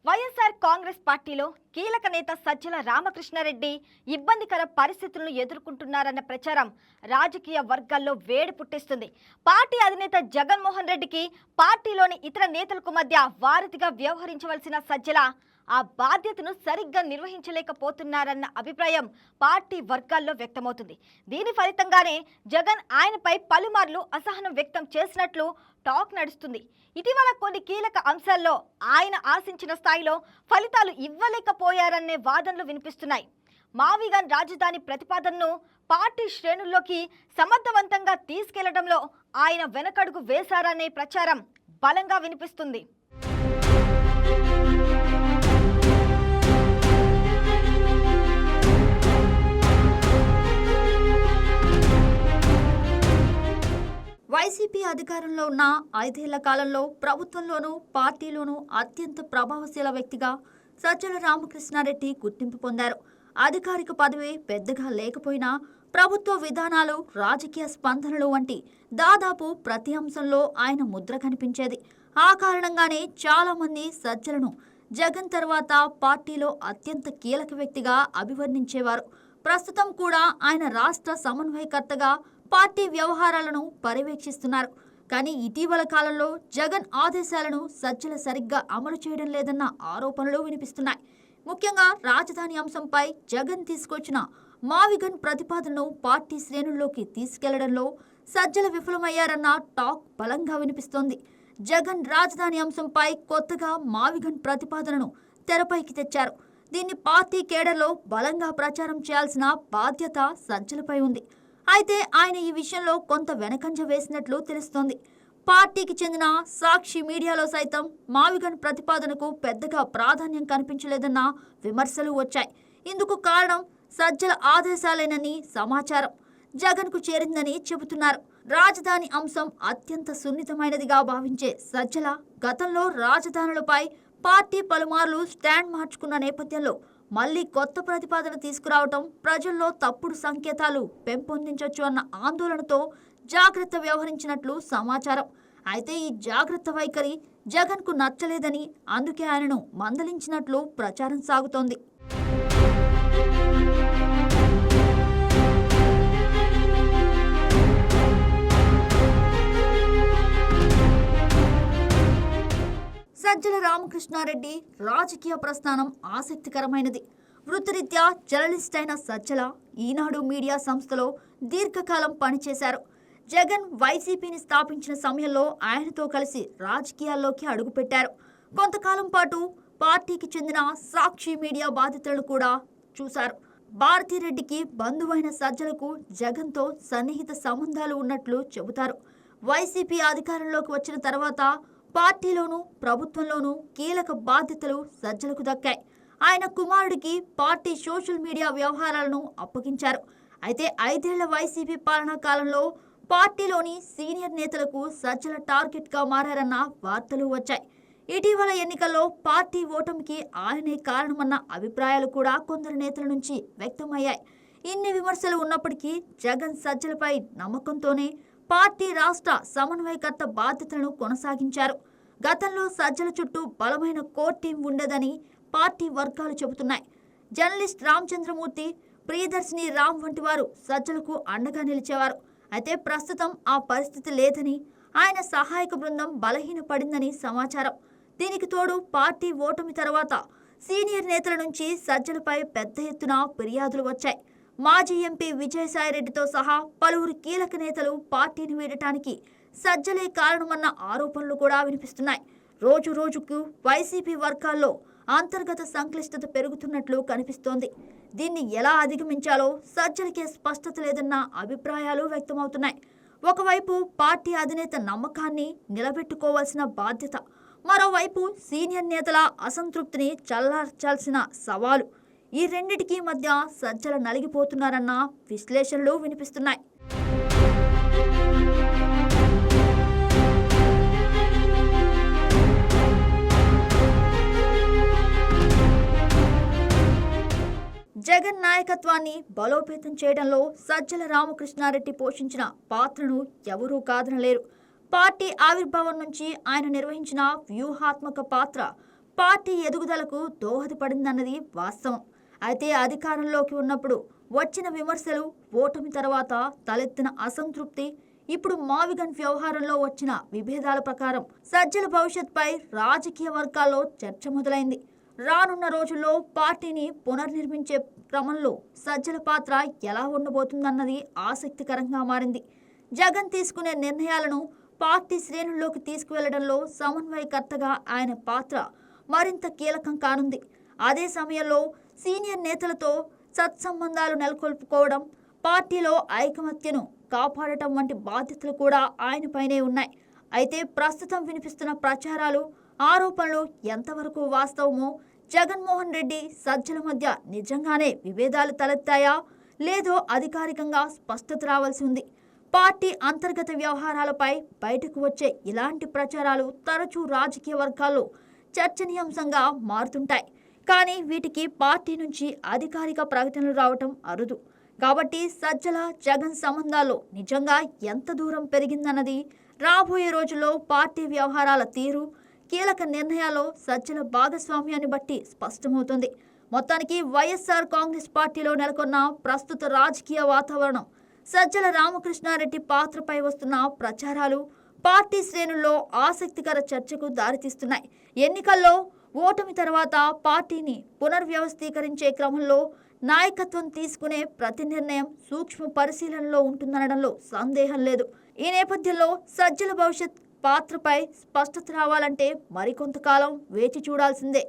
వైఎస్ఆర్ కాంగ్రెస్ పార్టీలో కీలక నేత సజ్జల రామకృష్ణారెడ్డి ఇబ్బందికర పరిస్థితులను ఎదుర్కొంటున్నారన్న ప్రచారం రాజకీయ వర్గాల్లో వేడి పుట్టిస్తుంది. పార్టీ అధినేత జగన్మోహన్ రెడ్డికి పార్టీలోని ఇతర నేతలకు మధ్య వారధిగా వ్యవహరించవలసిన సజ్జల ఆ బాధ్యతను సరిగ్గా నిర్వహించలేకపోతున్నారన్న అభిప్రాయం పార్టీ వర్గాల్లో వ్యక్తమవుతుంది. దీని ఫలితంగానే జగన్ ఆయనపై పలుమార్లు అసహనం వ్యక్తం చేసినట్లు టాక్ నడుస్తుంది. ఇటీవల కొన్ని కీలక అంశాల్లో ఆయన ఆశించిన స్థాయిలో ఫలితాలు ఇవ్వలేకపోయారనే వాదనలు వినిపిస్తున్నాయి. మావిగన్ రాజధాని ప్రతిపాదనను పార్టీ శ్రేణుల్లోకి సమర్థవంతంగా తీసుకెళ్లడంలో ఆయన వెనకడుగు వేశారనే ప్రచారం బలంగా వినిపిస్తుంది. వైసీపీ అధికారంలో ఉన్న 5 ఏళ్ల కాలంలో ప్రభుత్వంలోనూ పార్టీలోనూ అత్యంత ప్రభావశీల వ్యక్తిగా సజ్జల రామకృష్ణారెడ్డి గుర్తింపు పొందారు. అధికారిక పదవి పెద్దగా లేకపోయినా ప్రభుత్వ విధానాలు, రాజకీయ స్పందనలు వంటి దాదాపు ప్రతి అంశంలో ఆయన ముద్ర కనిపించేది. ఆ కారణంగానే చాలా మంది సజ్జలను జగన్ తర్వాత పార్టీలో అత్యంత కీలక వ్యక్తిగా అభివర్ణించేవారు. ప్రస్తుతం కూడా ఆయన రాష్ట్ర సమన్వయకర్తగా పార్టీ వ్యవహారాలను పర్యవేక్షిస్తున్నారు. కానీ ఇటీవల కాలంలో జగన్ ఆదేశాలను సజ్జల సరిగ్గా అమలు చేయడం లేదన్న ఆరోపణలు వినిపిస్తున్నాయి. ముఖ్యంగా రాజధాని అంశంపై జగన్ తీసుకొచ్చిన మావిగన్ ప్రతిపాదనను పార్టీ శ్రేణుల్లోకి తీసుకెళ్లడంలో సజ్జల విఫలమయ్యారన్న టాక్ బలంగా వినిపిస్తోంది. జగన్ రాజధాని అంశంపై కొత్తగా మావిగన్ ప్రతిపాదనను తెరపైకి తెచ్చారు. దీన్ని పార్టీ కేడర్లో బలంగా ప్రచారం చేయాల్సిన బాధ్యత సజ్జలపై ఉంది. అయితే ఆయన ఈ విషయంలో కొంత వెనకంజ వేసినట్లు తెలుస్తోంది. పార్టీకి చెందిన సాక్షి మీడియాలో సైతం మావిగన్ ప్రతిపాదనకు పెద్దగా ప్రాధాన్యం కనిపించలేదన్న విమర్శలు వచ్చాయి. ఇందుకు కారణం సజ్జల ఆదేశాలేనని సమాచారం జగన్కు చేరిందని చెబుతున్నారు. రాజధాని అంశం అత్యంత సున్నితమైనదిగా భావించే సజ్జల గతంలో రాజధానులపై పార్టీ పలుమార్లు స్టాండ్ మార్చుకున్న నేపథ్యంలో మళ్లీ కొత్త ప్రతిపాదన తీసుకురావటం ప్రజల్లో తప్పుడు సంకేతాలు పెంపొందించొచ్చు అన్న ఆందోళనతో జాగ్రత్త వ్యవహరించినట్లు సమాచారం. అయితే ఈ జాగ్రత్త వైఖరి జగన్కు నచ్చలేదని, అందుకే ఆయనను మందలించినట్లు ప్రచారం సాగుతోంది. సజ్జల రామకృష్ణారెడ్డి రాజకీయ ప్రస్థానం ఆసక్తికరమైనది. వృత్తిరీత్యా జర్నలిస్ట్ అయిన సజ్జల ఈనాడు మీడియా సంస్థలో దీర్ఘకాలం పనిచేశారు. జగన్ వైసీపీని స్థాపించిన సమయంలో ఆయనతో కలిసి రాజకీయాల్లోకి అడుగుపెట్టారు. కొంతకాలం పాటు పార్టీకి చెందిన సాక్షి మీడియా బాధ్యతలను కూడా చూశారు. భారతిరెడ్డికి బంధువైన సజ్జలకు జగన్తో సన్నిహిత సంబంధాలు ఉన్నట్లు చెబుతారు. వైసీపీ అధికారంలోకి వచ్చిన తర్వాత పార్టీలోనూ ప్రభుత్వంలోనూ కీలక బాధ్యతలు సజ్జలకు దక్కాయి. ఆయన కుమారుడికి పార్టీ సోషల్ మీడియా వ్యవహారాలను అప్పగించారు. అయితే 5 ఏళ్ల వైసీపీ పాలనా కాలంలో పార్టీలోని సీనియర్ నేతలకు సజ్జల టార్గెట్గా మారారన్న వార్తలు వచ్చాయి. ఇటీవల ఎన్నికల్లో పార్టీ ఓటమికి ఆయనే కారణమన్న అభిప్రాయాలు కూడా కొందరు నేతల నుంచి వ్యక్తమయ్యాయి. ఇన్ని విమర్శలు ఉన్నప్పటికీ జగన్ సజ్జలపై నమ్మకంతోనే పార్టీ రాష్ట్ర సమన్వయకర్త బాధ్యతలను కొనసాగించారు. గతంలో సజ్జల చుట్టూ బలమైన కోర్ టీం ఉండేదని పార్టీ వర్గాలు చెబుతున్నాయి. జర్నలిస్ట్ రామచంద్రమూర్తి, ప్రియదర్శిని రామ్ వంటి వారు సజ్జలకు అండగా నిలిచేవారు. అయితే ప్రస్తుతం ఆ పరిస్థితి లేదని, ఆయన సహాయక బృందం బలహీనపడిందని సమాచారం. దీనికి తోడు పార్టీ ఓటమి తర్వాత సీనియర్ నేతల నుంచి సజ్జలపై పెద్ద ఎత్తున ఫిర్యాదులు వచ్చాయి. మాజీ ఎంపీ విజయసాయిరెడ్డితో సహా పలువురు కీలక నేతలు పార్టీని వీడటానికి సజ్జలే కారణమన్న ఆరోపణలు కూడా వినిపిస్తున్నాయి. రోజు రోజుకు వైసీపీ వర్గాల్లో అంతర్గత సంక్లిష్టత పెరుగుతున్నట్లు కనిపిస్తోంది. దీన్ని ఎలా అధిగమించాలో సజ్జలకే స్పష్టత లేదన్న అభిప్రాయాలు వ్యక్తమవుతున్నాయి. ఒకవైపు పార్టీ అధినేత నమ్మకాన్ని నిలబెట్టుకోవాల్సిన బాధ్యత, మరోవైపు సీనియర్ నేతల అసంతృప్తిని చల్లార్చాల్సిన సవాలు. ఈ రెండిటికీ మధ్య సజ్జల నలిగిపోతున్నారన్న విశ్లేషణలు వినిపిస్తున్నాయి. జగన్ నాయకత్వాన్ని బలోపేతం చేయడంలో సజ్జల రామకృష్ణారెడ్డి పోషించిన పాత్రను ఎవరూ కాదనలేరు. పార్టీ ఆవిర్భావం నుంచి ఆయన నిర్వహించిన వ్యూహాత్మక పాత్ర పార్టీ ఎదుగుదలకు దోహదపడిందన్నది వాస్తవం. అయితే అధికారంలోకి ఉన్నప్పుడు వచ్చిన విమర్శలు, ఓటమి తర్వాత తలెత్తిన అసంతృప్తి, ఇప్పుడు మావిగన్ వ్యవహారంలో వచ్చిన విభేదాల ప్రకారం సజ్జల భవిష్యత్పై రాజకీయ వర్గాల్లో చర్చ మొదలైంది. రానున్న రోజుల్లో పార్టీని పునర్నిర్మించే క్రమంలో సజ్జల పాత్ర ఎలా ఉండబోతుందన్నది ఆసక్తికరంగా మారింది. జగన్ తీసుకునే నిర్ణయాలను పార్టీ శ్రేణుల్లోకి తీసుకువెళ్లడంలో సమన్వయకర్తగా ఆయన పాత్ర మరింత కీలకం కానుంది. అదే సమయంలో సీనియర్ నేతలతో సత్సంబంధాలు నెలకొల్పుకోవడం, పార్టీలో ఐకమత్యను కాపాడటం వంటి బాధ్యతలు కూడా ఆయనపైనే ఉన్నాయి. అయితే ప్రస్తుతం వినిపిస్తున్న ప్రచారాలు, ఆరోపణలు ఎంతవరకు వాస్తవమో, జగన్మోహన్ రెడ్డి సజ్జల మధ్య నిజంగానే విభేదాలు తలెత్తాయా లేదో అధికారికంగా స్పష్టత రావాల్సి ఉంది. పార్టీ అంతర్గత వ్యవహారాలపై బయటకు వచ్చే ఇలాంటి ప్రచారాలు తరచూ రాజకీయ వర్గాల్లో చర్చనీయాంశంగా మారుతుంటాయి. కానీ వీటికి పార్టీ నుంచి అధికారిక ప్రకటనలు రావటం అరుదు. కాబట్టి సజ్జల జగన్ సంబంధాల్లో నిజంగా ఎంత దూరం పెరిగిందన్నది రాబోయే రోజుల్లో పార్టీ వ్యవహారాల తీరు, కీలక నిర్ణయాల్లో సజ్జల భాగస్వామ్యాన్ని బట్టి స్పష్టమవుతుంది. మొత్తానికి వైఎస్ఆర్ కాంగ్రెస్ పార్టీలో నెలకొన్న ప్రస్తుత రాజకీయ వాతావరణం, సజ్జల రామకృష్ణారెడ్డి పాత్రపై వస్తున్న ప్రచారాలు పార్టీ శ్రేణుల్లో ఆసక్తికర చర్చకు దారితీస్తున్నాయి. ఎన్నికల్లో ఓటమి తర్వాత పార్టీని పునర్వ్యవస్థీకరించే క్రమంలో నాయకత్వం తీసుకునే ప్రతి నిర్ణయం సూక్ష్మ పరిశీలనలో ఉంటుందనడంలో సందేహం లేదు. ఈ నేపథ్యంలో సజ్జల భవిష్యత్ పాత్రపై స్పష్టత రావాలంటే మరికొంతకాలం వేచి చూడాల్సిందే.